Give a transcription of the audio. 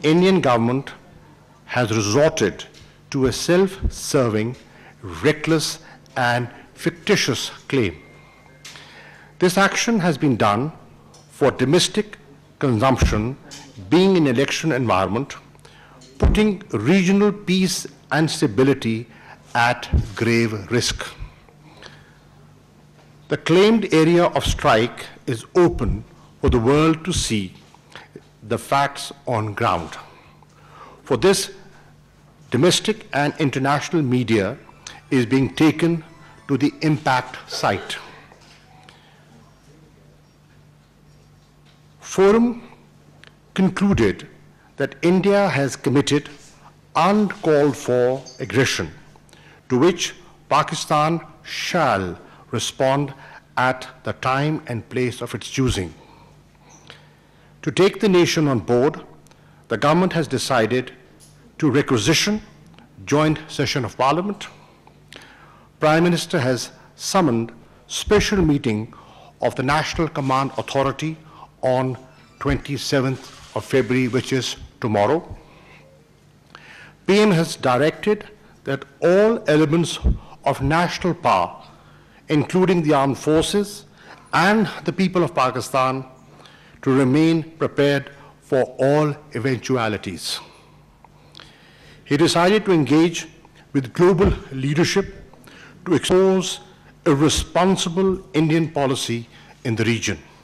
Indian government has resorted to a self-serving, reckless and fictitious claim. This action has been done for domestic consumption, being an election environment, putting regional peace and stability at grave risk. The claimed area of strike is open for the world to see the facts on ground. For this, domestic and international media is being taken to the impact site. Forum concluded that India has committed uncalled for aggression, to which Pakistan shall respond at the time and place of its choosing. To take the nation on board, the government has decided to requisition joint session of Parliament. Prime Minister has summoned special meeting of the National Command Authority on 27th of February, which is tomorrow. PM has directed that all elements of national power, including the armed forces and the people of Pakistan, to remain prepared for all eventualities. He decided to engage with global leadership to expose a responsible Indian policy in the region.